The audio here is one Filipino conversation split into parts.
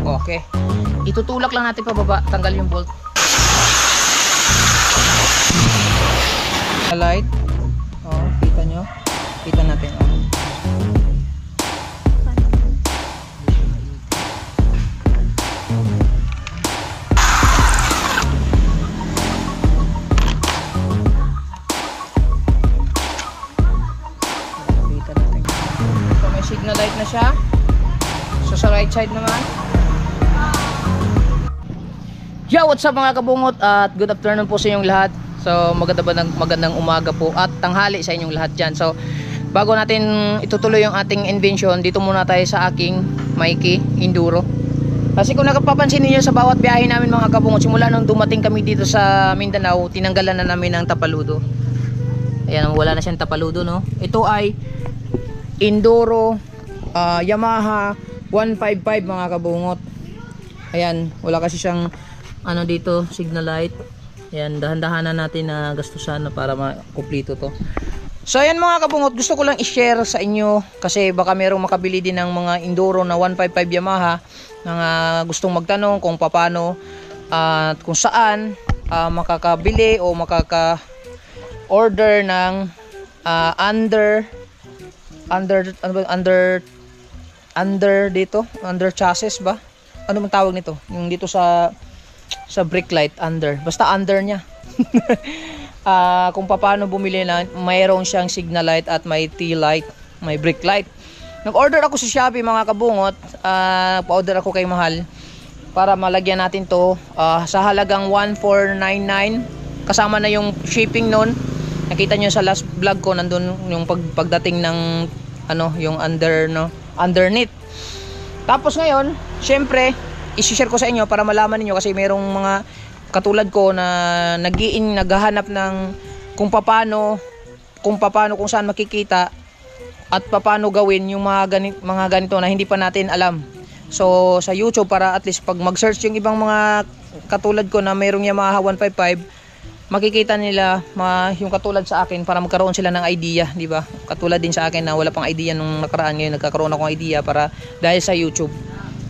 Okay. Itutulak lang natin pababa, tanggal yung bolt. Light. Oh, kita nyo? Kita natin. Oh. So may signal light na siya. So sa right side naman. Yo, what's up mga kabungot at good afternoon po sa inyong lahat. So magandang umaga po at tanghali sa inyong lahat dyan. So bago natin itutuloy yung ating invention, dito muna tayo sa aking Mikey Enduro. Kasi kung nakapapansin niyo sa bawat biyahe namin mga kabungot, simula nung dumating kami dito sa Mindanao, tinanggalan na namin ng tapaludo. Ayan, wala na siyang tapaludo, no? Ito ay Enduro Yamaha 155 mga kabungot. Ayan, wala kasi siyang ano dito, signal light. Ayan, dahan-dahanan natin na gastusan na para makumpleto to. So ayan mga kabungot, gusto ko lang i-share sa inyo kasi baka merong makabili din ng mga Enduro na 155 Yamaha na gustong magtanong kung paano at kung saan makakabili o makaka-order ng under chassis ba? Ano man tawag nito? Yung dito sa brake light, basta under niya. Kung paano bumili na mayroon siyang signal light at may tail light, may brake light. Nag-order ako sa Shopee mga kabungot. Pa-order ako kay Mahal para malagyan natin to sa halagang 1499 kasama na yung shipping nun. Nakita nyo sa last vlog ko, nandun yung pagdating ng ano, yung underneath. Tapos ngayon, syempre i-share ko sa inyo para malaman niyo kasi merong mga katulad ko na naghahanap ng kung saan makikita at paano gawin yung mga ganito na hindi pa natin alam. So sa YouTube para at least pag mag-search yung ibang mga katulad ko na merong Yamaha 155, makikita nila yung katulad sa akin para magkaroon sila ng idea, di ba? Katulad din sa akin na wala pang idea nung nakaraan, ngayon nagkakaroon ako ng idea para dahil sa YouTube.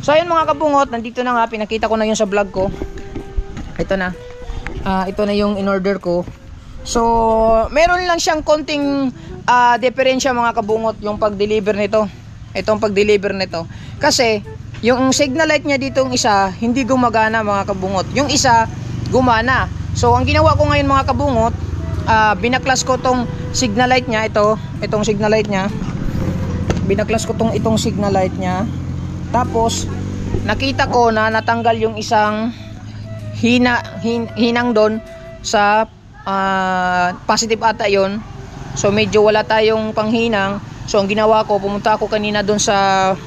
So ayun mga kabungot, nandito na nga, pinakita ko na yun sa vlog ko. Ito na. Ito na yung in-order ko. So meron lang siyang konting diferensya mga kabungot yung pag-deliver nito. Itong pag-deliver nito. Kasi yung signal light niya dito, yung isa hindi gumagana mga kabungot. Yung isa gumana. So ang ginawa ko ngayon mga kabungot, binaklas ko tong signal light niya, itong signal light niya. Binaklas ko itong signal light niya. Tapos nakita ko na natanggal yung isang hinang doon sa positive ata yon. So medyo wala tayong panghinang. So ang ginawa ko, pumunta ako kanina doon sa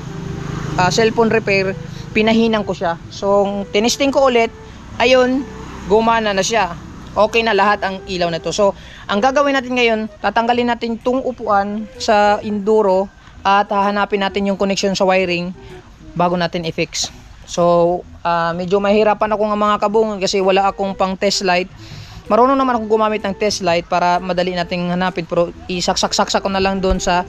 cellphone repair, pinahinang ko siya. So tinesting ko ulit, ayun, gumana na siya. Okay na lahat ang ilaw na to. So ang gagawin natin ngayon, tatanggalin natin tong upuan sa Enduro at hahanapin natin yung connection sa wiring bago natin i-fix. So medyo mahirapan ako ng mga kabungon kasi wala akong pang test light. Marunong naman ako gumamit ng test light para madali nating hanapin, pero isaksak ko na lang doon sa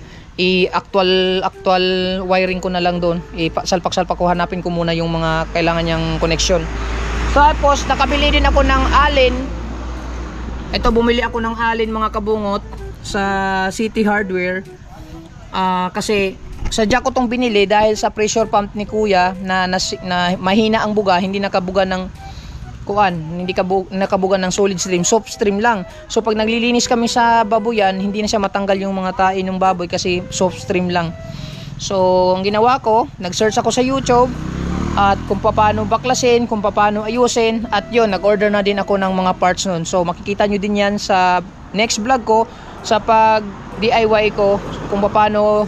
actual wiring ko na lang doon. Salpak-salpak ko, hanapin ko muna yung mga kailangan niyang connection. Tapos nakabili din ako ng allen. Ito, bumili ako ng allen mga kabungot sa City Hardware. Kasi sadya ko tong binili dahil sa pressure pump ni kuya na mahina ang buga, hindi nakabuga ng hindi nakabuga ng solid stream, soft stream lang. So pag naglilinis kami sa baboyan, hindi na siya matanggal yung mga tae ng baboy kasi soft stream lang. So ang ginawa ko, nag-search ako sa YouTube at kung paano baklasin, kung paano ayusin, at yun, nag-order na din ako ng mga parts nun. So makikita nyo din yan sa next vlog ko sa pag DIY ko kung paano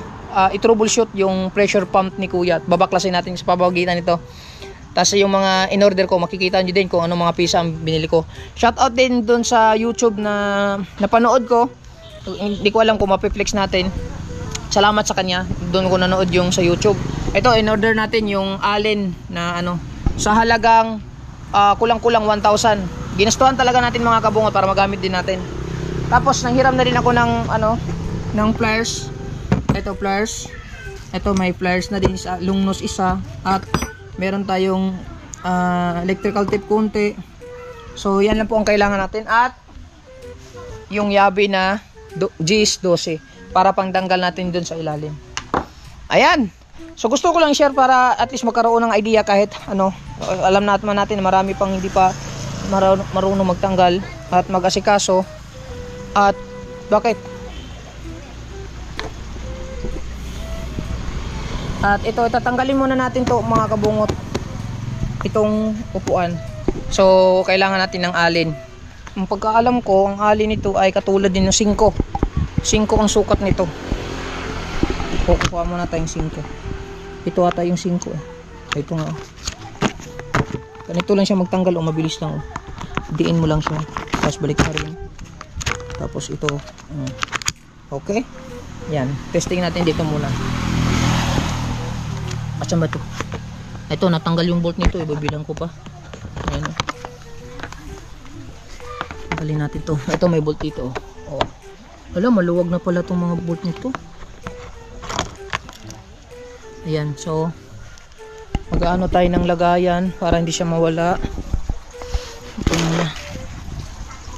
i-troubleshoot yung pressure pump ni kuya. Babaklasin natin sa pabagitan nito. Tapos yung mga in-order ko, makikita nyo din kung ano mga pisa ang binili ko. Shoutout din dun sa YouTube na napanood ko. Hindi ko alam kung mapiflex natin. Salamat sa kanya. Doon ko nanood yung sa YouTube. Ito, in-order natin yung allen na sa halagang kulang-kulang 1,000. Ginastuhan talaga natin mga kabungot para magamit din natin. Tapos nanghiram na rin ako ng pliers. Ito pliers. Ito may pliers na din isa, lungnos isa, at Meron tayong electrical tape konti. So yan lang po ang kailangan natin, at yung yabi na GS12 para pangtanggal natin dun sa ilalim. Ayan. So gusto ko lang share para at least magkaroon ng idea, kahit ano, alam naman natin marami pang hindi pa marunong magtanggal at mag-asikaso. At bakit? At ito, itatanggalin muna natin to mga kabungot, itong upuan. So kailangan natin ng alin. Ang pagkaalam ko, ang alin nito ay katulad din ng 5 ang sukat nito. Kukuha muna tayong 5. Ito ata yung 5 eh. Ito nga. Ganito lang siya magtanggal, mabilis lang. Diin mo lang siya, tapos balik na rin. Tapos ito. Okay. Yan. Testing natin dito muna. Asan ba ito? Ito, natanggal yung bolt nito. Ibabilang ko pa. Ayan. Tanggalin natin to. Ito, may bolt dito. Oh. Wala, maluwag na pala itong mga bolt nito. Ayan, so mag-ano tayo ng lagayan para hindi siya mawala. Ito muna.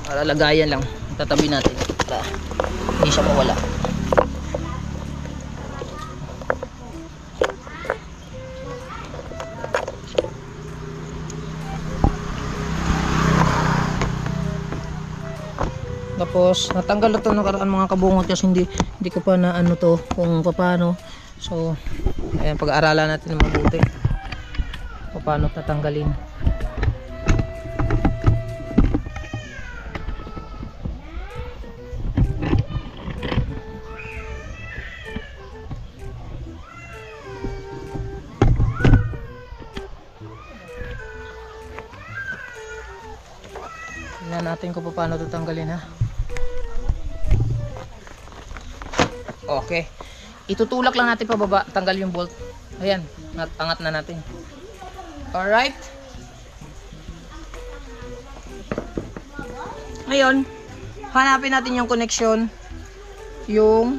Para lagayan lang. Tatabi natin para hindi siya mawala. Tapos natanggal na ito nakaraan mga kabungot, kasi hindi ko pa na ano to kung paano. So ayan, pag-aaralan natin ng mabuti paano tatanggalin. Tingnan natin kung paano tatanggalin, ha. Okay. Itutulak lang natin pababa, tanggal yung bolt. Ayan, angat na natin. Alright. Ngayon, hanapin natin yung connection, yung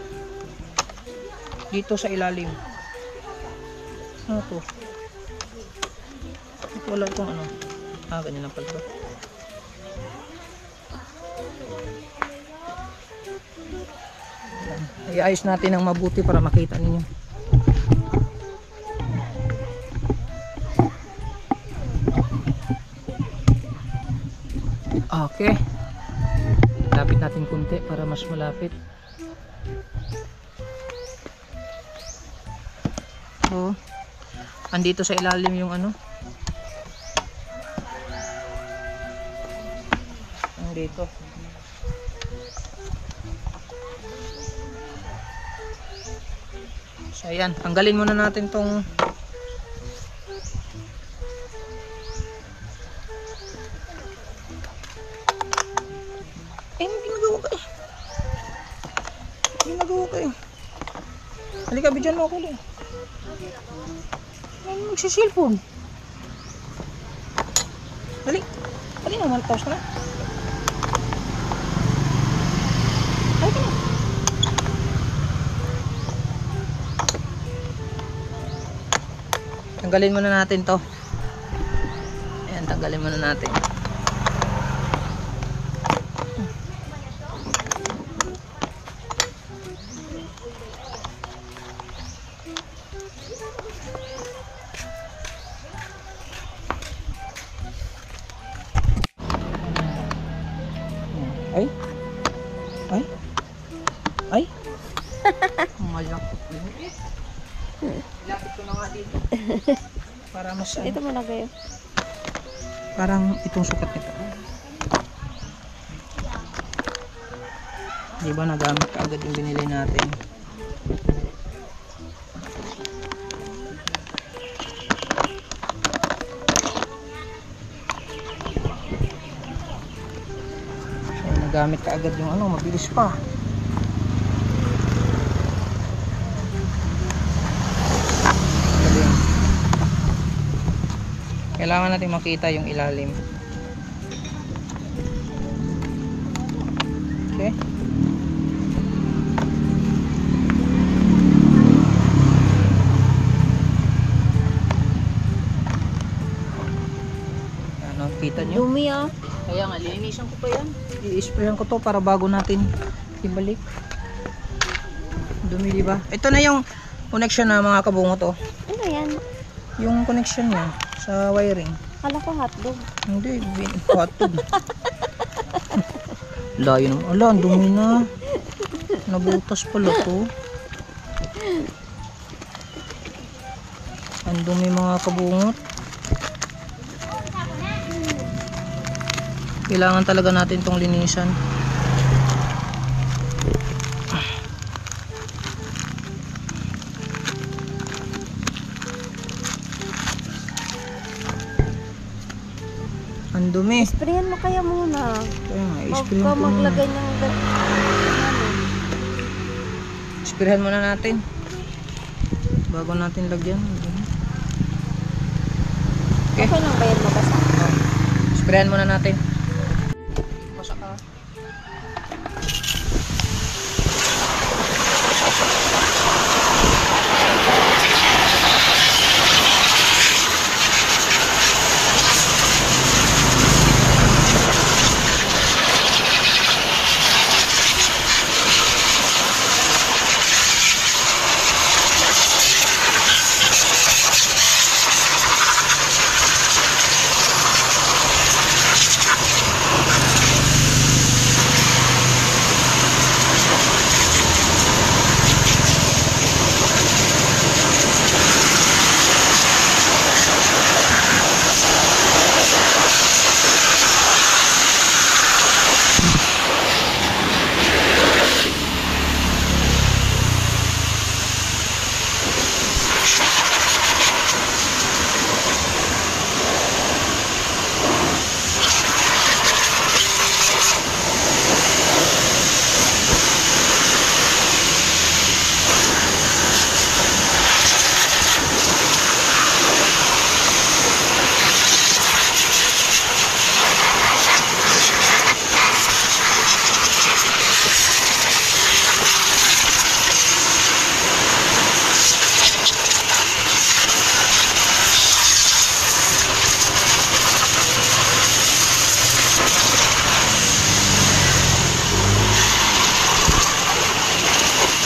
dito sa ilalim. Ano to? Wala itong ano. Ganyan lang pala. Iayos natin ng mabuti para makita ninyo. Okay. Lapit natin kunti para mas malapit. So, andito sa ilalim yung ano. Andito. So ayan, tanggalin muna natin tong ginagawa ka eh. Ginagawa ka eh. Halika, bidyan mo ako ulit. Magsisilpon. Dali. Dali na, malataos ka na. Halika na. Tanggalin muna natin to. Ayan, tanggalin muna natin. Ay. Ay. Ay. Malak. Lapit ko na nga dito. Para mas Ito mo na kayo. Parang itong sukat nito. Di ba nagamit ka agad yung binili natin? So, nagamit ka agad yung ano, mabilis pa. Kailangan natin makita yung ilalim. Okay. Kita nyo? Dumi ah. Kaya nga, linisan ko pa yan. I-sprayan ko to para bago natin ibalik. Dumi, diba? Ito na yung connection na mga kabungot, oh. Ano yan? Yung connection niya sa wiring. Kala ko hotdog. Hindi, hotdog. Layo naman. Ala, ang dumi na. Nabutas pala to. Ang dumi mga kabungot. Kailangan talaga natin tong linisan. Ang dumi. Sprayan mo kaya muna. Kaya nga, Huwag i-sprayan ka ko muna. maglagay ng Sprayan muna natin. Bago natin lagyan. Okay. Okay lang ba yan mabasa? Sprayan muna natin. Basa ka.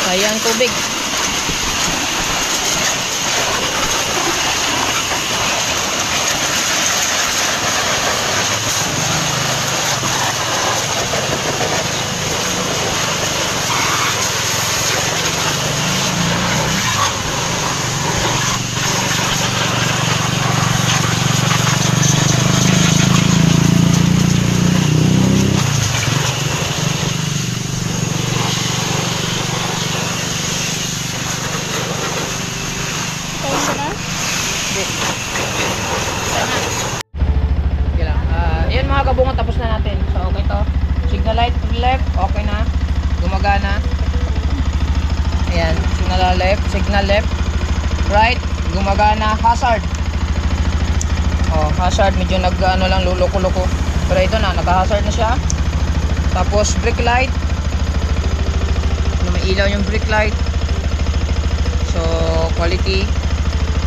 Ayan, tubig. Ayan mga kabungot, tapos na natin. So okay to. Signal light to the left, okay na. Gumagana. Ayan, signal left, right, gumagana. Hazard. Oh, hazard, medyo nag-ano lang, luloko-loko. Pero ito na, naka-hazard na siya. Tapos brake light. May ilaw yung brake light. So, quality.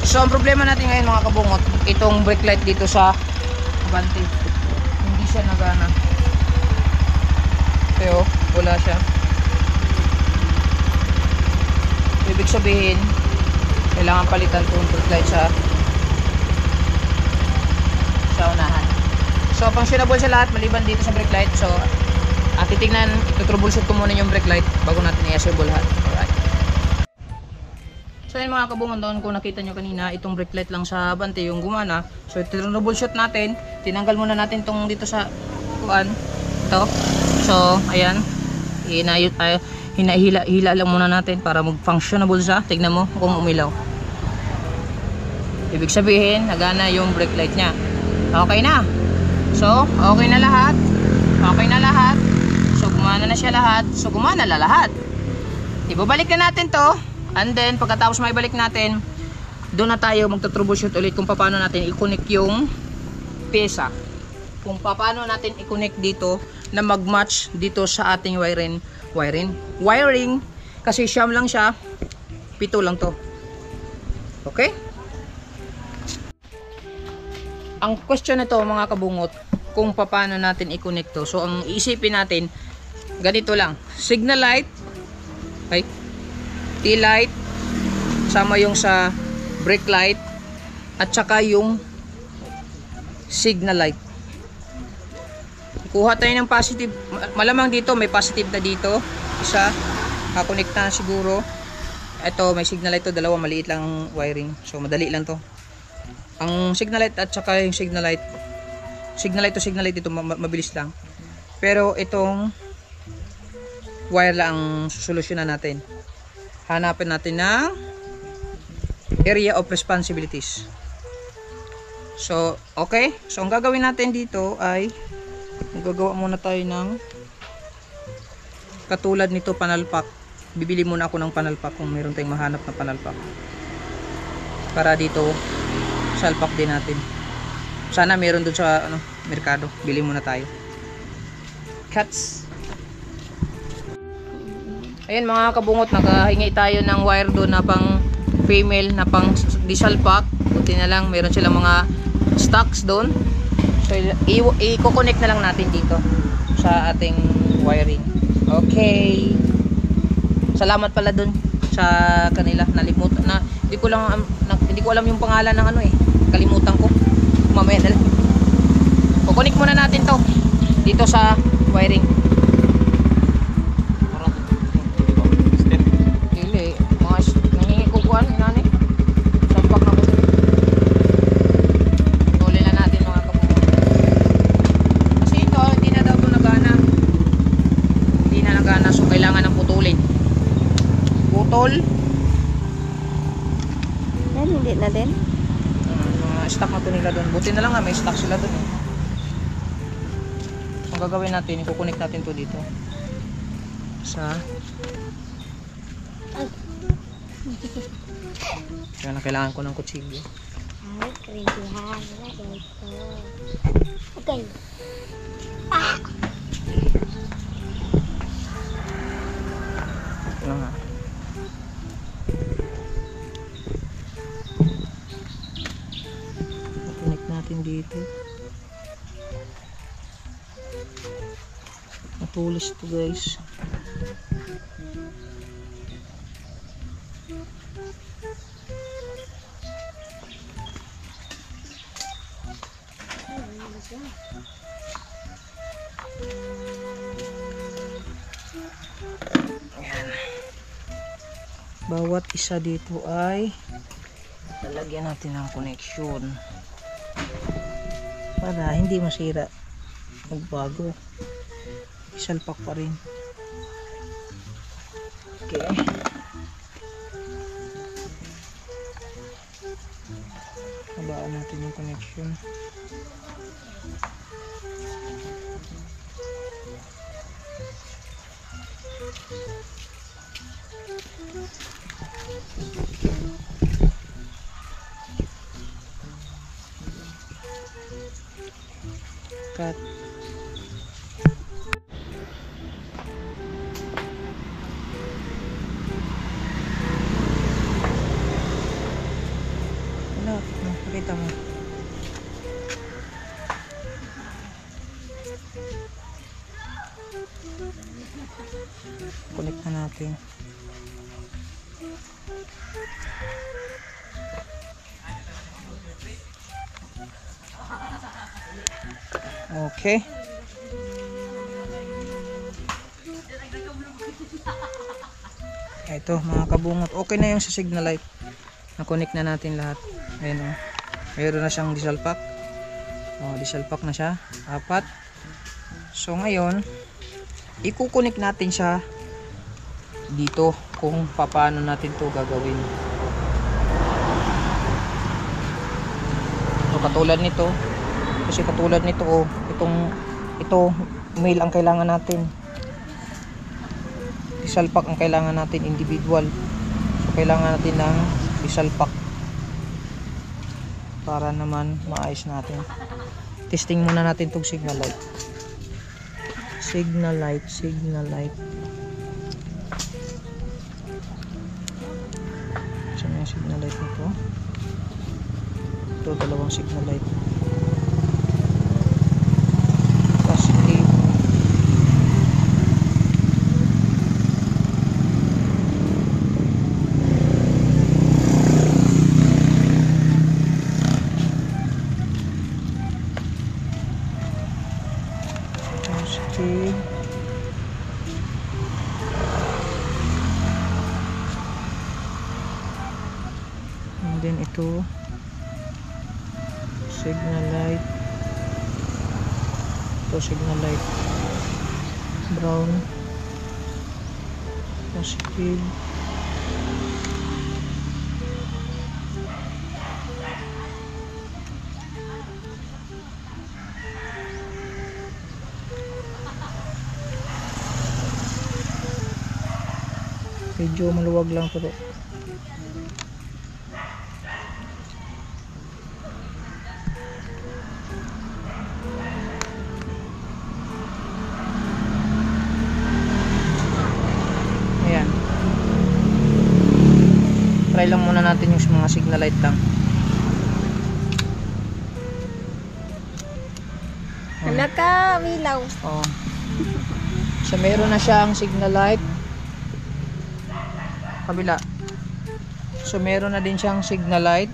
So, ang problema natin ngayon mga kabungot, itong brake light dito sa Abante. Hindi siya nagana. Pero, wala siya. Ibig sabihin, kailangan palitan itong brake light sa unahan. So, functionable siya lahat maliban dito sa brake light. So, titignan, ito-troubleshoot ko muna yung brake light bago natin i-assemble lahat. Alright. So yun mga kabungon, doon kung nakita nyo kanina, itong brake light lang sa Abante yung gumana. So ito-troubleshoot natin, tinanggal muna natin itong dito sa kuan, ito. So ayan, hinahila lang muna natin para mag-functionable siya. Tignan mo kung umilaw. Ibig sabihin, nagana yung brake light nya. Okay na. So, okay na lahat. Okay na lahat. So gumana na siya lahat. So gumana na lahat. Ibabalik na natin to. And then pagkatapos maibalik natin, doon na tayo magta-troubleshoot ulit kung paano natin i-connect yung pesa. Kung paano natin i-connect dito na mag-match dito sa ating wiring. Kasi siyam lang siya, 7 lang to. Okay? ang question nito mga kabungot, kung paano natin i-connect to. So ang iisipin natin, ganito lang. Signal light, okay, tail light, sama yung sa brake light, at saka yung signal light. Kuha tayo ng positive. Malamang dito may positive na dito. Isa, kakonect na siguro. Ito may signal light to, dalawa, maliit lang wiring. So madali lang to. Ang signal light at saka yung signal light ito mabilis lang. Pero itong wire lang ang solusyonan natin. Hanapin natin ng area of responsibilities. So, okay. So, ang gagawin natin dito ay gagawa muna tayo ng katulad nito, panalpak. Bibili muna ako ng panalpak kung meron tayong mahanap na panalpak. Para dito, salpak din natin. Sana meron dun sa merkado. Bili muna tayo. Cuts. Ayan mga kabungot, nakahingi tayo ng wire doon na pang female, na pang disalpak. Buti na lang, meron silang mga stocks doon. So, i-connect na lang natin dito sa ating wiring. Okay. Salamat pala doon sa kanila. Nalimutan na. Hindi ko alam yung pangalan ng kalimutan ko. Mamaya na lang. Kukunik muna natin to dito sa wiring. Dili, mga nangingi ko kuan, inani. Sampak na ko. Tuloy na natin mga kapatid. Kasi ito, hindi na daw ito nagana. Hindi na nagana, so kailangan ng putulin. Putol. Yan, hindi na din. Stock na to nila doon. Buti na lang may stock sila doon. So, ang gagawin natin, i-connect natin to dito sa kaya na kailangan ko ng kutsilyo. Ay, krindihan. Okay. Ito lang ha. Connect natin dito. Matulis to guys. Ayan. Bawat isa dito ay lalagyan natin ng connection para hindi masira, magbago, isalpak pa rin. Okay, habaan natin yung connection. Cut. Wala, pakita mo. Connect na natin. Okay. Ito mga kabungot, okay na yung sa signal light. Na-connect na natin lahat. Ayan o. Mayroon na siyang diesel pack. Diesel pack na siya. 4. So ngayon, i-connect natin siya dito kung paano natin to gagawin. So katulad nito, kasi katulad nito ito male ang kailangan natin, diesel pack ang kailangan natin, individual. So kailangan natin ng diesel pack para naman maayos natin. Testing muna natin tong signal light. Signal light. Saan yung signal light nito? Ito, dalawang signal light. dito. Signal light. Ito signal light. Brown. Positive. Medyo maluwag lang pero ayan, try lang muna natin yung mga signal light lang. Hala ka, wilaw. Oh. So meron na siyang signal light. Kabila. So meron na din siyang signal light.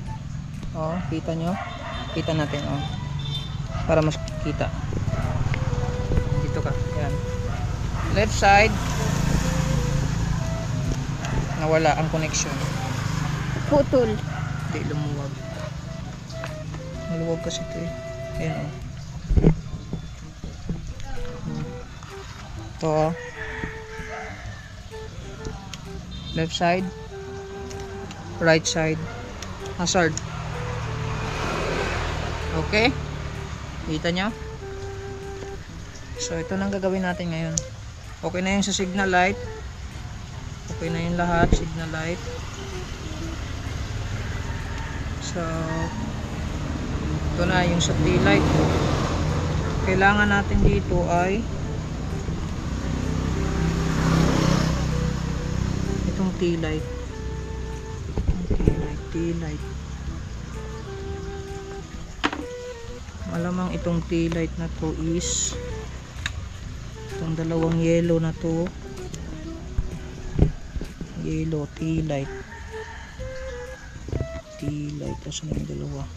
Oh, kita nyo? Kita natin, oh. Para mas kita. Dito ka. Ayan. Left side. Nawala ang connection. Putol. Hindi lumuwag. Maluwag kasi ito eh. Ayan, oh. Ito, oh. Left side, right side, hazard. Okay? Kita nyo? So ito nang gagawin natin ngayon. Okay na yung sa signal light. Okay na yung lahat, signal light. So ito na yung sa tail light. Kailangan natin dito ay itong tail light. Tail light. Malamang itong tail light na to is itong dalawang yellow na to. Yellow tail light. Tail light. Asan yung dalawa?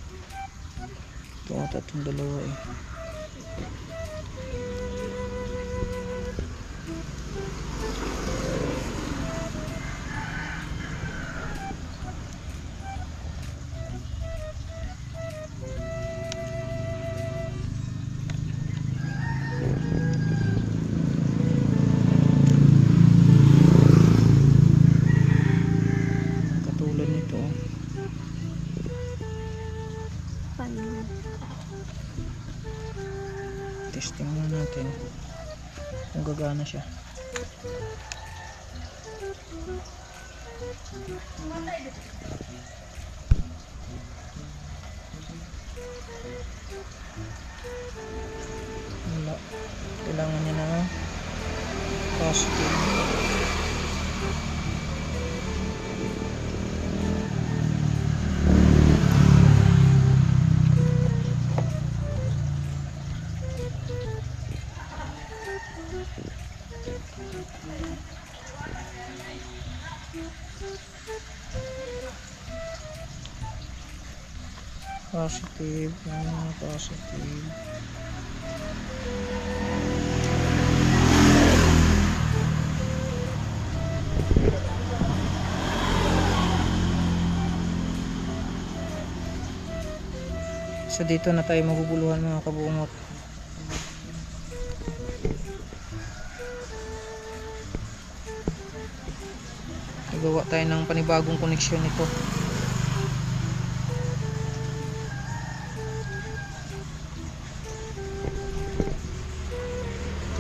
Ito ata itong dalawa eh. Testing muna natin kung gagana siya. Wala. Kailangan niya na positive. Positive, positive. So dito na tayo maguguluhan mga kabungot. Nagawa tayo ng panibagong koneksyon nito.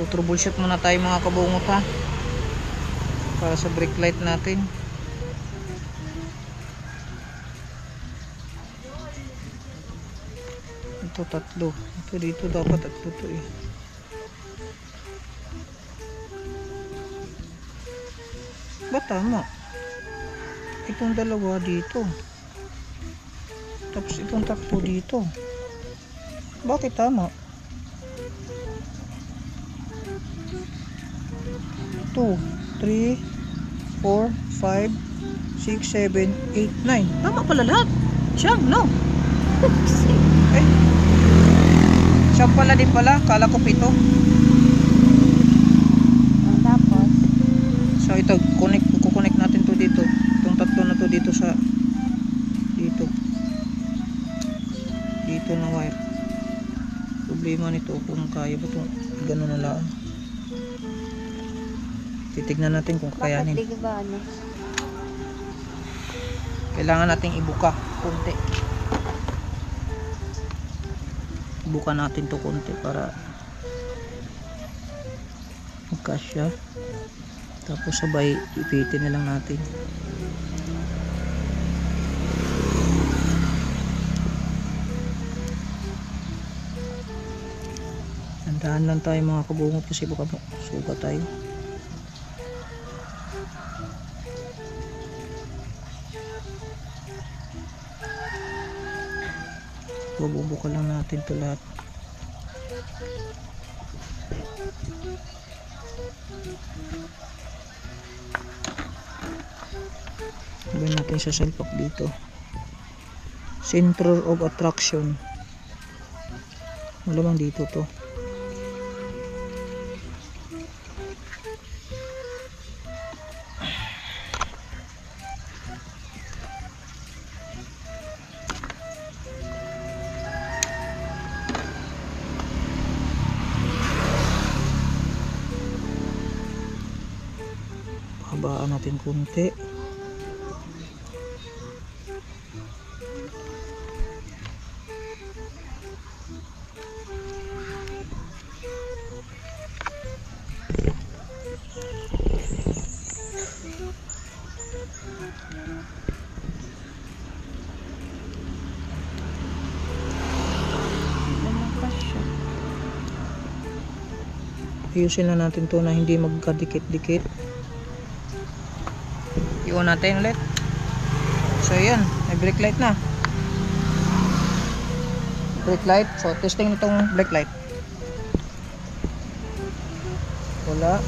Troubleshoot muna tayo mga kabungot ha, para sa brake light natin. Ito tatlo, ito dito dapat tatlo to eh. Ba tama? Itong dalawa dito, tapos itong tatlo dito. Bakit tama? 2, 3, 4, 5, 6, 7, 8, 9. Tama pala lahat. Siyang, no? Eh, siyang pala din pala. Kala ko 7. Tapos, So ito, kukunik natin to dito. Itong tatlo na to dito sa dito. ito na wire. Problema nito kung kaya ba itong gano'n na lang. Titignan natin kung kakayanin. Bakit di ba ano? Kailangan nating ibuka konti. Ibuka natin to konti para magkasya. Tapos sabay ipitin na lang natin. Tandaan lang tayo mga kabungot kasi baka suga tayo. Bubuka lang natin ito lahat. Sabihin natin sa salpak dito. Center of attraction. Malamang dito to. Habaan natin konti. Ayusin na natin to na hindi magkadikit-dikit. Iwan natin ulit. So yan, may brake light na. Brake light. So testing nitong brake light. Wala.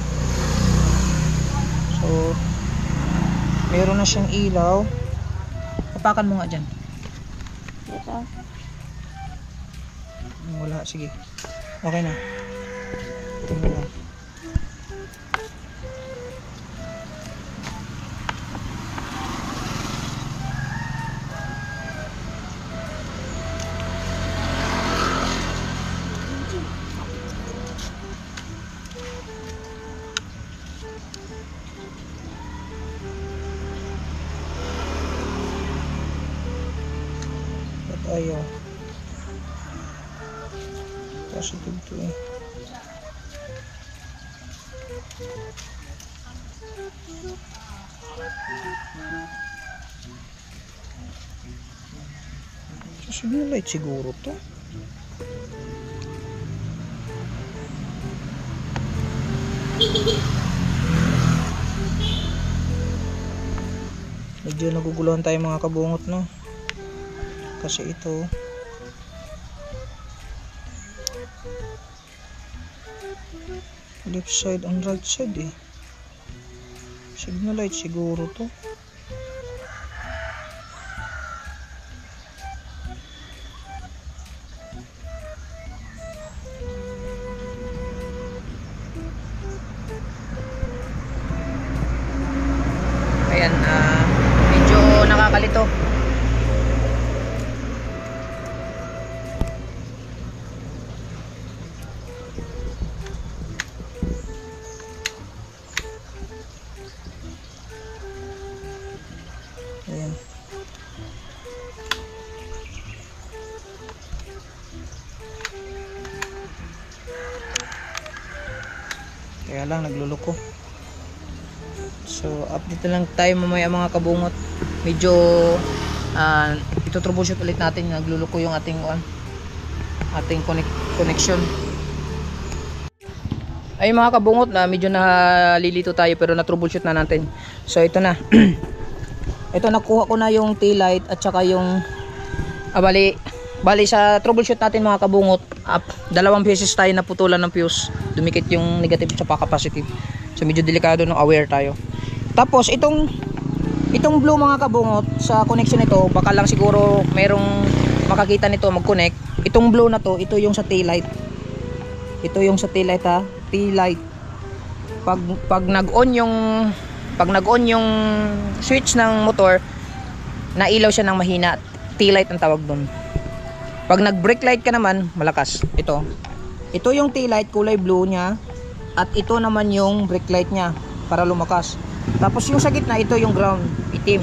So meron na siyang ilaw. Tapakan mo nga dyan. Ito. Wala, sige. Okay na. Ito na lang. Ayaw. Positive to eh. So, signal light siguro to. Medyo naguguluhan tayo mga kabungot, no? Kasi ito left side and right side eh. Signal light siguro to. Ayan, medyo nakakalito. Ayan. Kaya lang nagluluko. So update lang tayo mamaya mga kabungot. Medyo ito troubleshoot ulit natin. Nagluluko yung ating connection. Ay mga kabungot, na medyo nalilito tayo pero na troubleshoot na natin. So ito na. Ito, nakuha ko na yung tail light at saka yung bali sa troubleshoot natin mga kabungot, dalawang beses tayo naputulan ng fuse. Dumikit yung negative at saka positive. So medyo delikado, no, aware tayo. Tapos itong blue mga kabungot, sa connection nito, baka lang siguro merong makakita nito mag-connect. Itong blue na to, ito yung sa tail light. Ito yung sa tail light, ha, tail light. Pag nag-on yung switch ng motor, nailaw siya ng mahina. Tail light ang tawag doon. Pag nag-brake light ka naman, malakas. Ito. Ito yung tail light, kulay blue niya. At ito naman yung brake light niya para lumakas. Tapos yung sa gitna, ito yung ground, itim.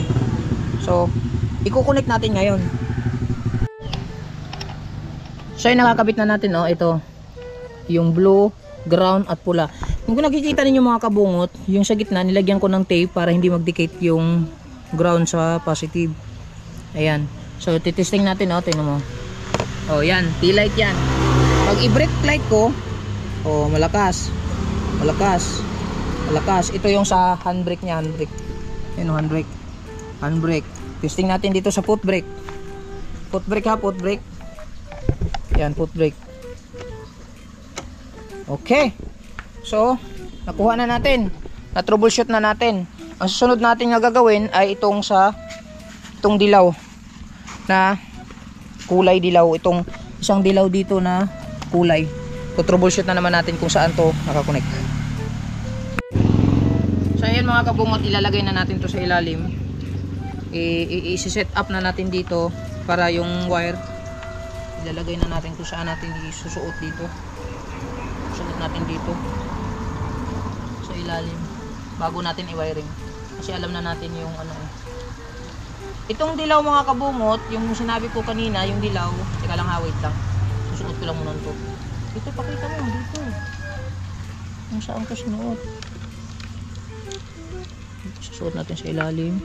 So, i-connect natin ngayon. So, yung nakakabit na natin, oh, ito. Yung blue, ground, at pula. Kung nakikita ninyo mga kabungot, yung sa gitna, nilagyan ko ng tape para hindi mag-decay yung ground sa positive. Ayan. So, titesting natin, oh, tingnan mo. Oh, yan. Tail light yan. Pag i-brake light ko, oh, malakas. Malakas. Malakas. Ito yung sa handbrake niya, handbrake. Yan, handbrake. Handbrake. Testing natin dito sa foot brake. Foot brake ha, foot brake. Yan, foot brake. Okay. So, nakuha na natin. Na-troubleshoot na natin. Ang susunod natin na gagawin ay itong dilaw na kulay dilaw. Itong isang dilaw dito na kulay. So, troubleshoot na naman natin kung saan to nakakonect. So, ayan mga kabungot, ilalagay na natin to sa ilalim. I-set up na natin dito para yung wire ilalagay na natin kung saan natin isusuot dito. Suot natin dito sa ilalim bago natin i-wiring kasi alam na natin yung ano. Itong dilaw mga kabungot, yung sinabi ko kanina, yung dilaw, teka lang ha, wait lang, susuot ko lang muna ito dito, pakita mo dito kung saan ko sinuot. Susuot natin sa ilalim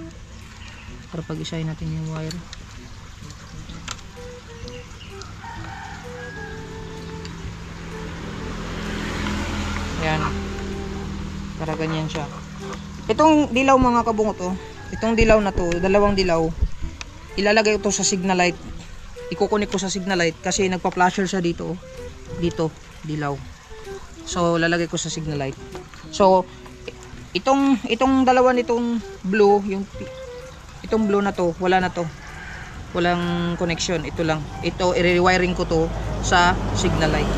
para pag-isahin natin yung wire. Ayan. Para ganyan siya. Itong dilaw mga kabungot, oh. Itong dilaw na to, dalawang dilaw. Ilalagay ko to sa signal light. Ikukunik ko sa signal light kasi nagpa-flasher siya dito, oh. Dito, dilaw. So, lalagay ko sa signal light. So, itong dalawa nitong blue, itong blue na to, wala na to. Walang connection, ito lang. Ito, i-rewiring ko to sa signal light.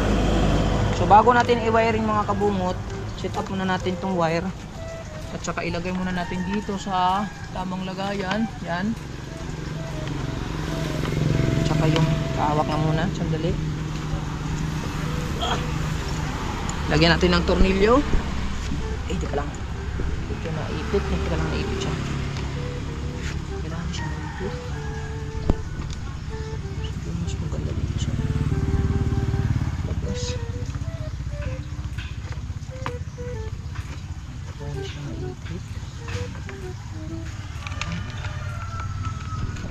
So bago natin i-wiring mga kabungot, set up muna natin tong wire. At saka ilagay muna natin dito sa tamang lagayan. Yan. At saka yung kahawak na muna, sandali. Lagyan natin ng tornilyo. Teka lang. Ito naipit, teka lang, naipit siya. Kailangan siya naipit. So mas maganda dito siya. Tapos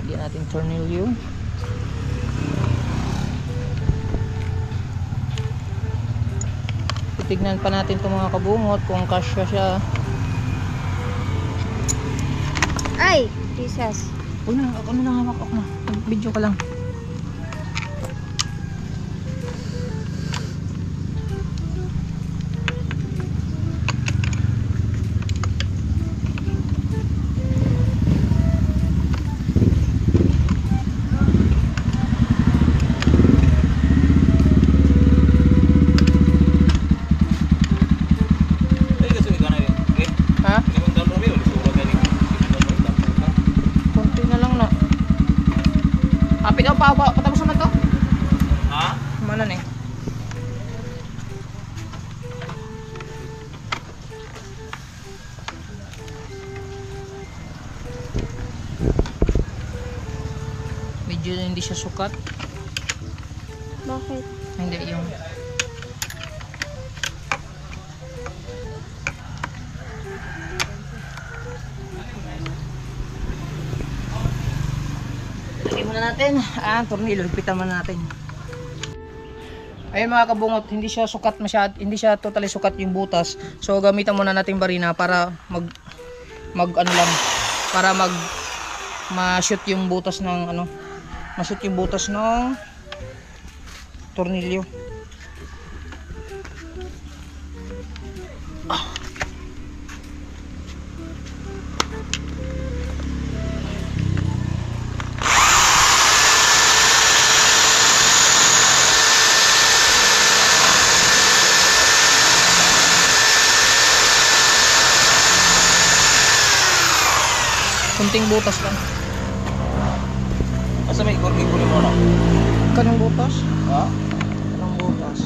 lagyan natin tornilyo. Titignan pa natin itong mga kabungot kung kasya siya. Ay! Jesus. Huwag na, ako na hawak ako na. Video ka lang. Patapos naman to? Ha? Mana nih? Medyo hindi siya sukat. Bakit? Hindi yung natin, tornilyo, lipitan muna natin. Ayun mga kabungot, hindi siya sukat masyad, hindi siya totally sukat yung butas. So gamitan muna natin barina para mag ano lang, para ma-shoot yung butas ng ano, ma-shoot yung butas ng tornilyo. Kunting butas lang. Asa may ikot-ikot mo na? Kanang butas? Ha? Kanang butas.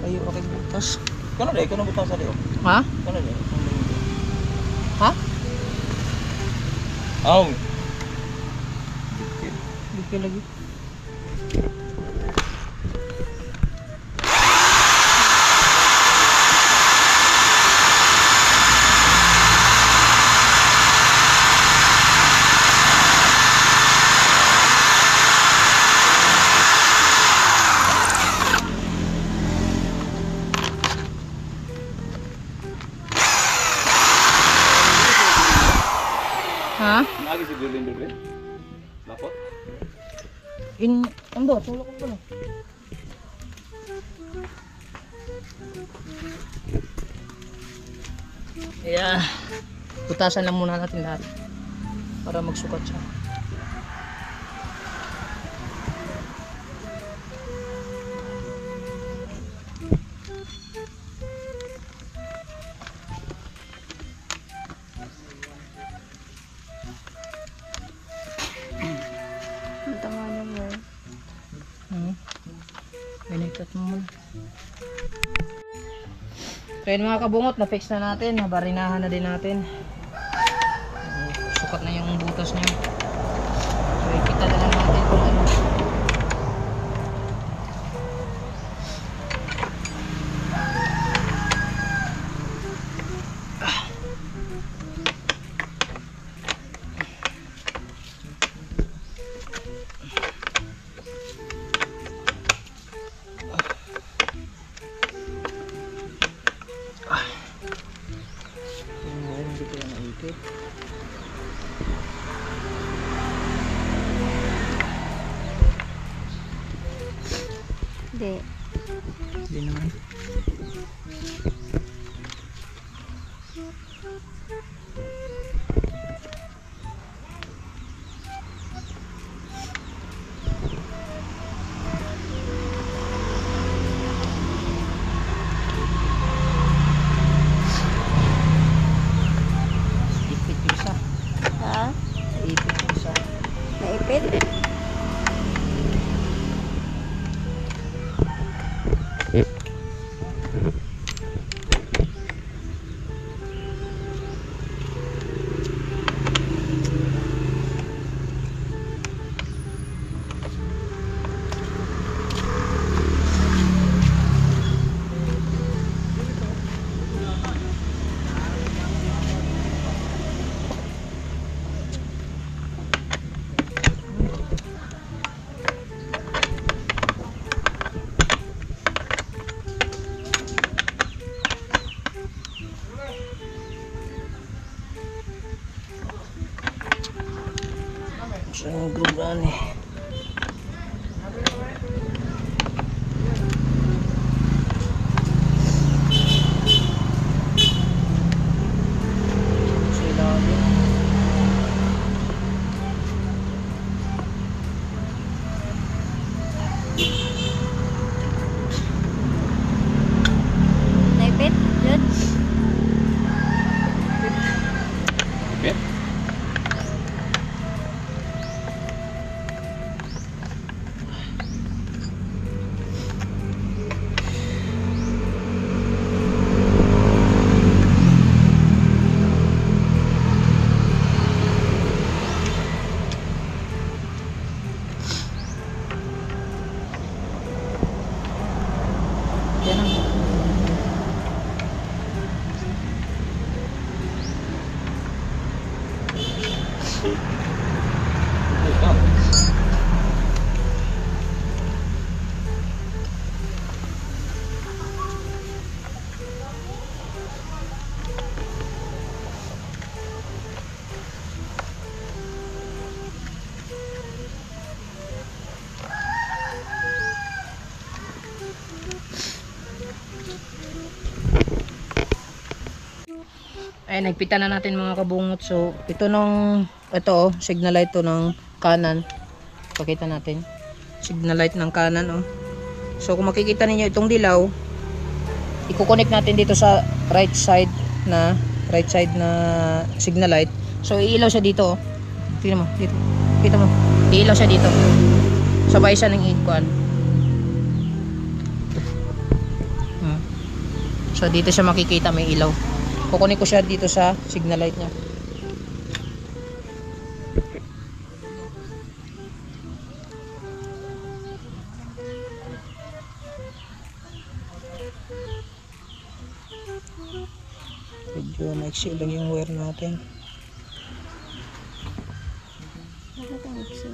Kayo akit butas. Kana dai, kana butas ali. Ha? Kana dai. Ha? Aw. Dikit lagi. Ha? Lagi si Dulin dulu. Lapot. Ando, tulog ko pala. Yeah. Putasan lang muna natin lahat para magsukat siya. Ang tama naman. Pinikat mo muna. So yun mga kabungot, na-fix na natin. Nabarinahan na din natin. Sukat na yung butas niya. So ikita na lang natin kung ano. Hindi ko yan naikit. Hindi. Hindi naman. Ipit yung isa. Ha? Ipit yung isa. Naipit? So yung gruban eh. So ilalim. Naipit? Yun? Pit. Yan ang ay nagpita na natin mga kabungot. So ito signal light to ng kanan. Pakita natin. Signal light ng kanan oh. So kung makikita ninyo itong dilaw, i-connect natin dito sa right side na signal light. So iilaw siya dito oh. Tingnan mo dito. Kita mo. Iilaw siya dito. sabay siya ng ikuan. So dito siya makikita may ilaw. Kukunin ko siya dito sa signal light niya. Medyo maiksi lang yung wire natin. Bakit ang iksi?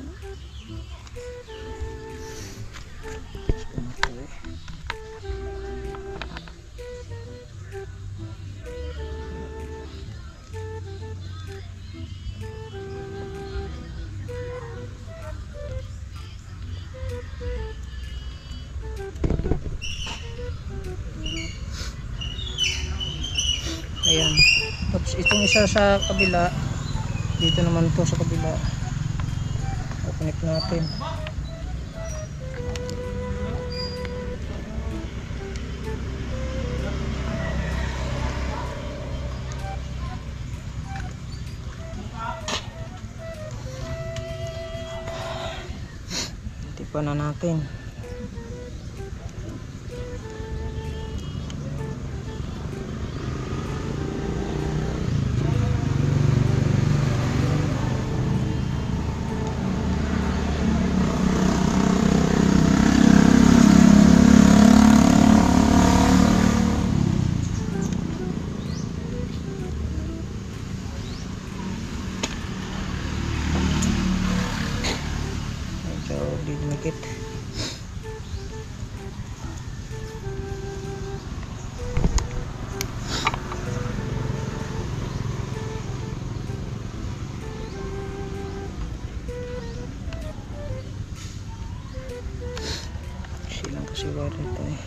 Ayan. Tapos itong isa sa kabila, dito naman to sa kabila. Connect natin. Tipan na natin. Medyo didikit. Silang kasi wire ito eh.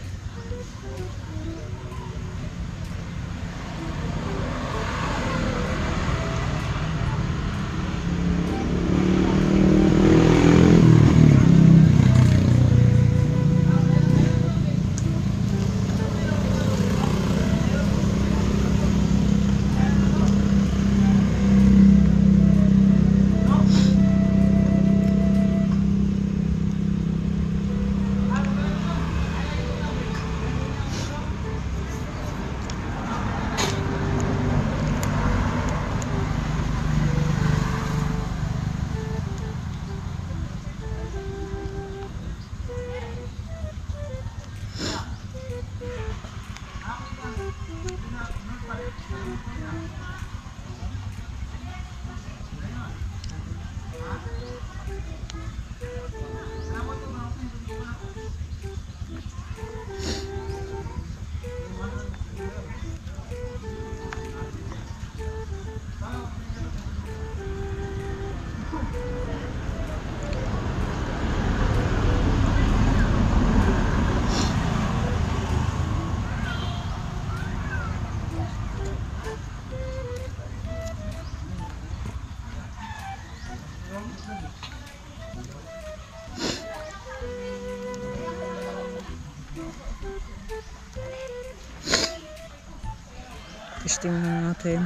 Testing na natin.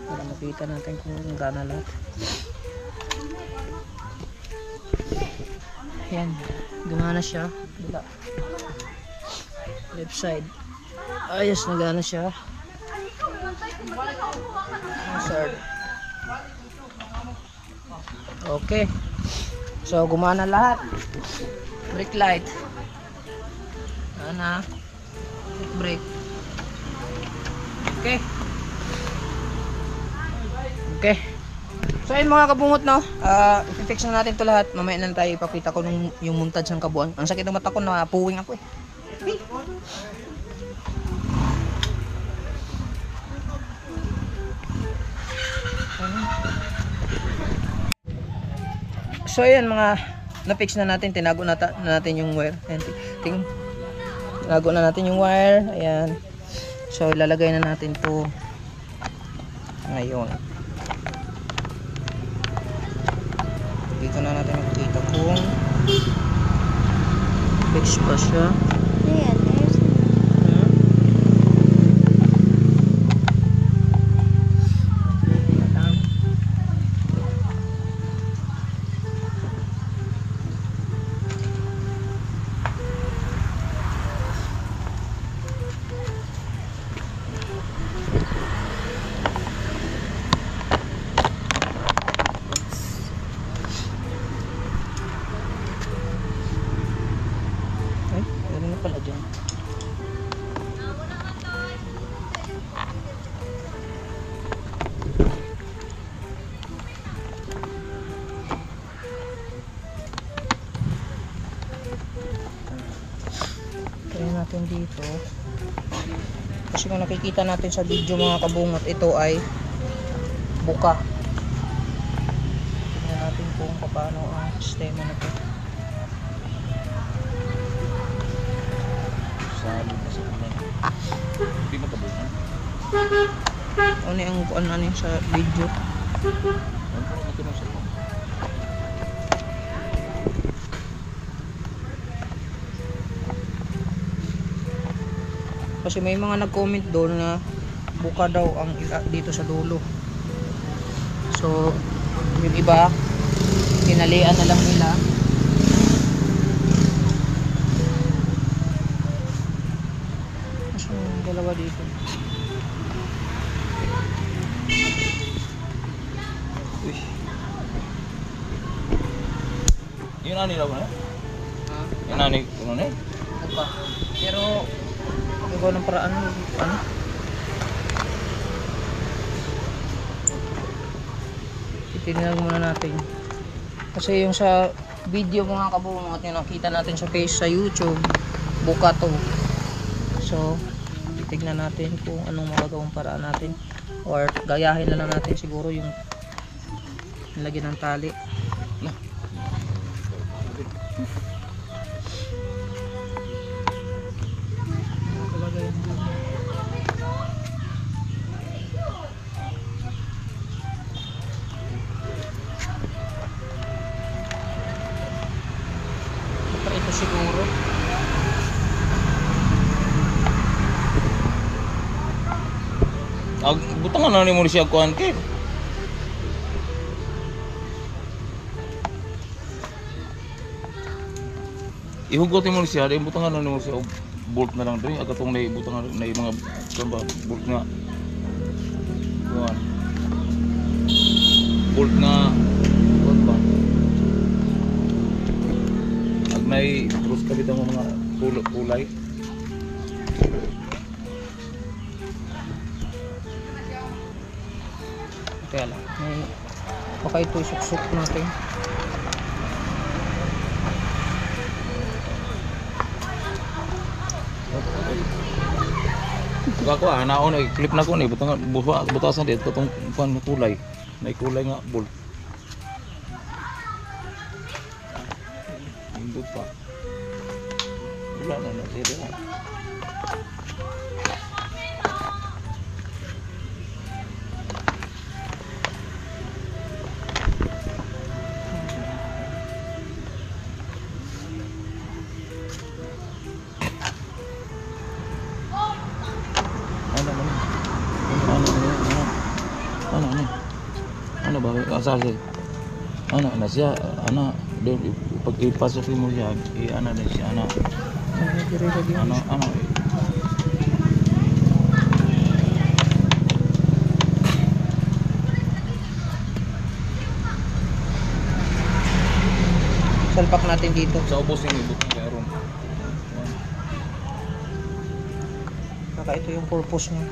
Para makita natin kung gana lahat. Ayan, gumana siya. Bila. Left side. Ayos, nagana siya. Third. Okay. So gumana lahat. Brake light. Ana. Brake. Okay. Okay. So ayun mga kabungot, no. I-fix na natin 'to lahat. Mamaya na tayo ipakita ko yung montage ng kabuuan. Ang sakit ng mata ko, na puwing ako eh. So ayan mga na-fix na natin, tinago na natin yung wire. Ayan, tinago na natin yung wire. Ayan. So ilalagay na natin 'to ngayon. Dito na natin makikita kung Fix pa siya. Ayan, there's Hmm? Ay, meron na pala dyan. Try natin dito. Kasi kung nakikita natin sa video mga kabungot, ito ay buka. Tingnan natin kung paano ang sistema na to. Sabi na sa kanila. Hindi matabunan. Ano yung ano yun sa video? Ano po natin sa kanila? Kasi may mga nag-comment doon na buka daw ang dito sa dulo. So, yung iba, tinalian na lang nila. So, yung dalawa dito. Uy. Yun ani daw na? Ha? Yun ani kuno na? Buka. Pero, magawa ng paraan, ano? Titingnan muna natin. Kasi yung sa video mga kabungot, yung nakita natin sa face sa YouTube, buka to. So, titignan natin kung anong magagawang paraan natin. Or gayahin na lang natin siguro yung nilagyan ng tali. Na. Ito siguro. Butangan na ni mo siya kuan kay. Ihugot mo siya, di butangan na ni mo siya og bolt na lang diri, agatong na butangan na mga kamba bolt nga. Kuan. Bolt nga kuan ba? Ag may cross kabit ang mga kulay. Kaya lang, may baka ito isuksok natin. Ako naon ay clip na ko ni butasan dit katong kuan kulay. May kulay nga bolt. Indot pa. Wala na natira na. Ano ba asal ano na siya ano doon pag ipasok mo siya ano na siya ano Salpak natin dito. sa ubos yung ibutang meron. Baka ito yung purpose niya.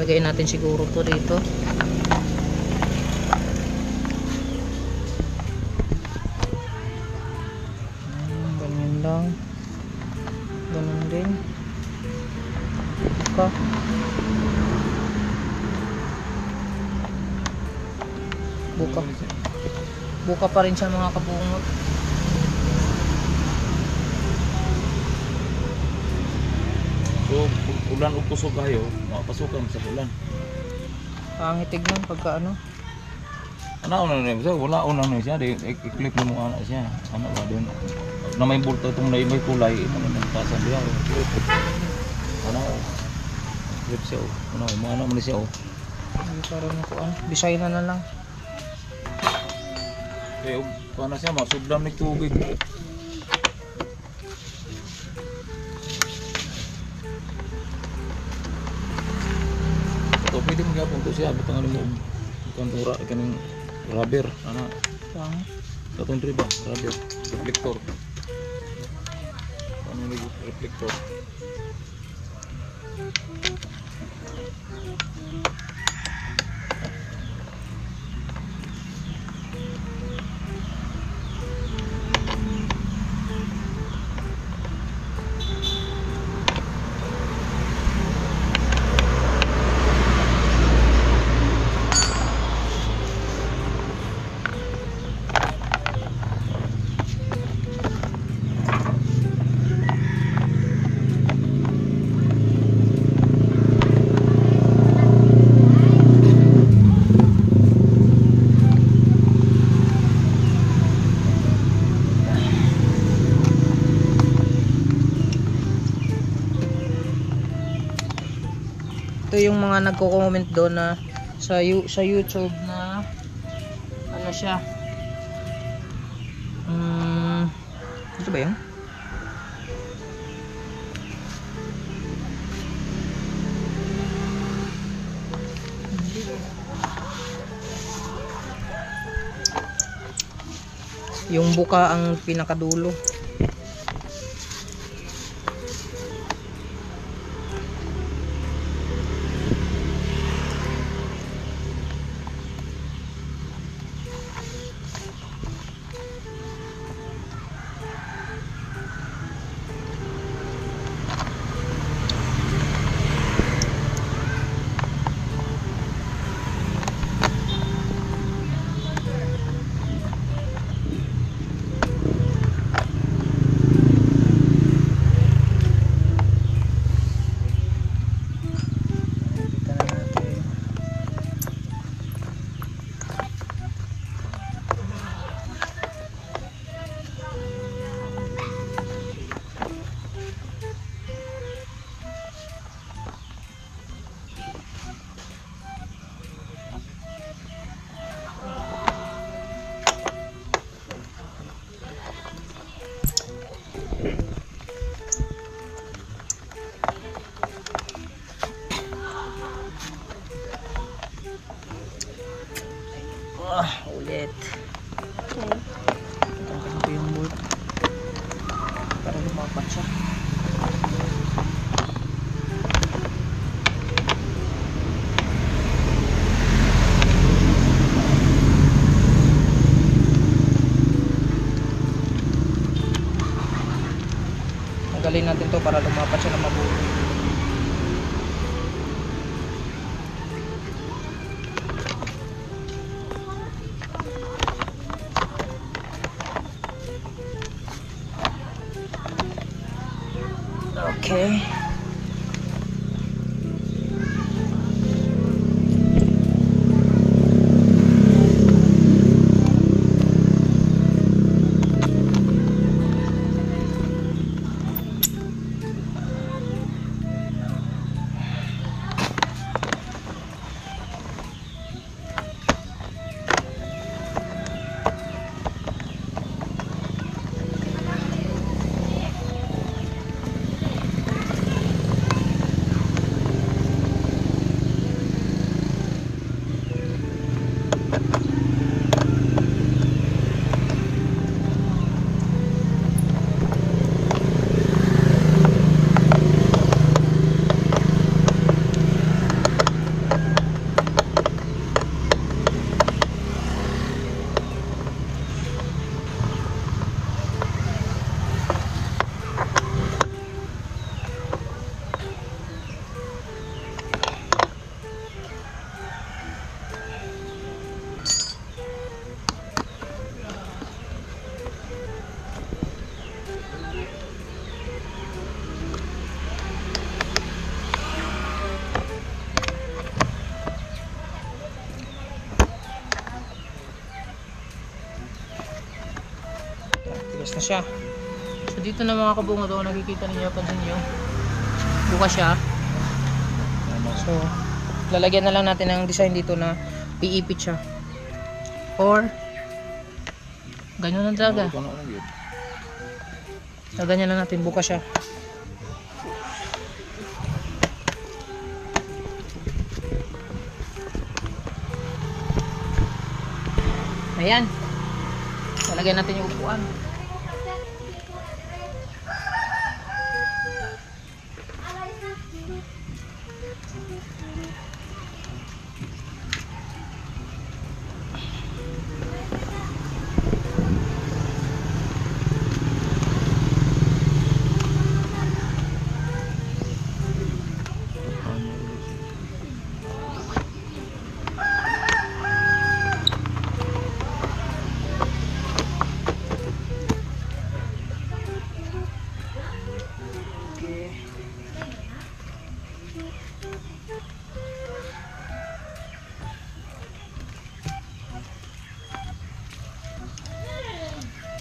Lagay natin siguro to dito. Ganyan lang. Ganun din. Buka. Buka. Buka pa rin siya mga kabungot. So, ulan o kusog kayo, makapasukan sa ulan. Pangit tignan pagka ano. Ano na rin siya? Wala unang na siya. I-click mo muna siya. Ano ba din? Na may bulto itong na may kulay. Ano nang pasan diya. Ano? Clip siya. Ano? Ano mo na siya. Hindi parang ako ano. Bisay na lang. Eh, paano siya? Masubdam ni tubig. Ito, pwede mo gapon ito siya. Bitangan mo. Kantura, kaning rubber. Ano? Pangit. Katong riba, rubber. Reflector. Ano yung reflector? Ito yung mga nagko-comment doon na sa YouTube na ano siya. Ito ba yun? Yung buka ang pinakadulo. Ulit. Okay. Tanggalin ko yung bolt para lumapat siya. Tanggalin natin to para lumapat siya na mabuti. Okay. siya. So dito na mga kabungot, nakikita niyo, pansin niyo. Bukas siya. So lalagyan na lang natin ng design dito na iipit siya. Or ganyan lang talaga. Ganyan lang natin, bukas siya. Ayan. Lalagyan natin yung upuan.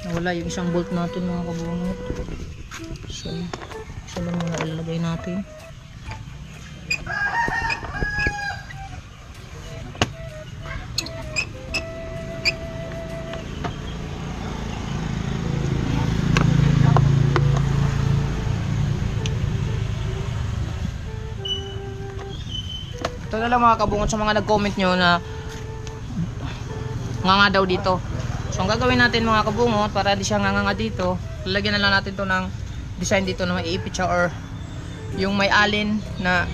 Nawala yung isang bolt natin mga kabungot. So, isa lang muna ilalagay natin. Ito na lang mga kabungot sa mga nag-comment nyo na nga daw dito. So ang gagawin natin mga kabungot, para di siya nganga dito, lalagyan na lang natin to ng design dito na maiipit siya, or yung may alin na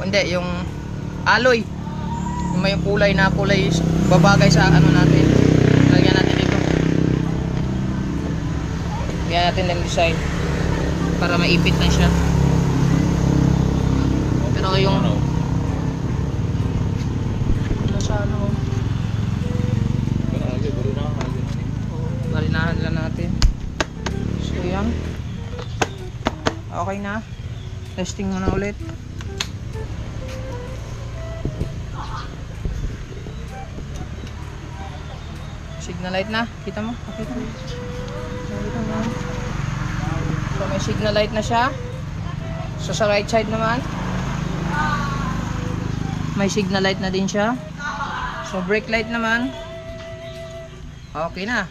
hindi, yung alloy, yung may kulay na kulay babagay sa ano natin. Lalagyan natin dito, lagyan natin ng design para maipit na siya. Pero yung ano sa ano, barinahan lang natin. So yan, okay na. Testing muna ulit. Signal light na, kita mo? Pakita mo. Nakita mo. So may signal light na siya. So sa right side naman, may signal light na din siya. So brake light naman, okay na.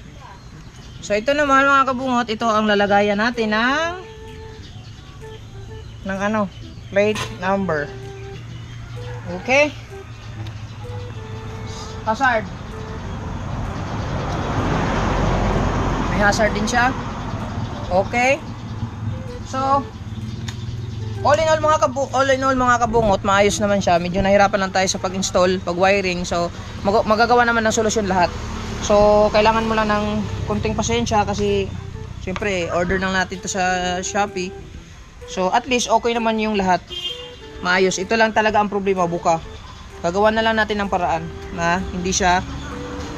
So ito naman mga kabungot, ito ang lalagayan natin ng ano, plate number. Okay? Hazard. May hazard din siya. Okay? So all in all mga kabungot, maayos naman siya. Medyo nahirapan lang tayo sa pag-install, pag-wiring. So magagawa naman ng solusyon lahat. So kailangan mo lang ng konting pasensya kasi siyempre order lang natin to sa Shopee. So at least okay naman yung lahat. Maayos. Ito lang talaga ang problema, buka. Gagawa na lang natin ng paraan na hindi siya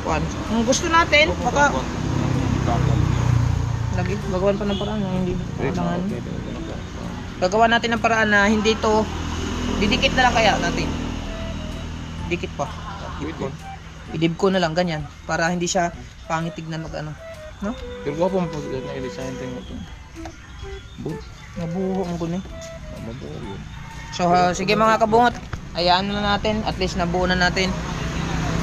kung gusto natin, baka gagawan pa ng paraan na hindi kailangan. Gagawa natin ng paraan na hindi to, didikit na lang kaya natin. Dikit pa. Idib ko na lang ganyan para hindi siya pangit tignan mag ano, no? Pero gwapo mo na i-design tayo ito. Nabuho mo ko ni. Mabuo yun. So sige mga kabungot, ayaan na natin, at least nabuo na natin.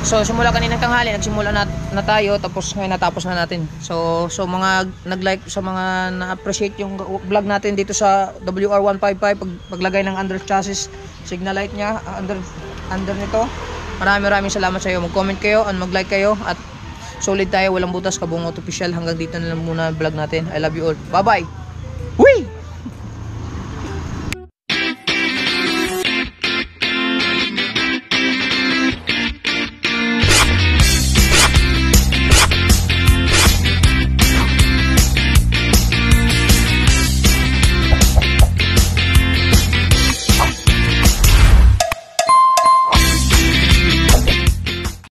So simula kaninang tanghali, nagsimula na tayo, tapos ngayon natapos na natin. So mga nag-like, sa mga na-appreciate yung vlog natin dito sa WR155, paglagay ng under chassis signal light niya, under nito. Maraming salamat sa iyo. Mag-comment kayo and mag-like kayo, at solid tayo, walang butas, Kabungot Official. Hanggang dito na lang muna vlog natin. I love you all. Bye-bye. Whee!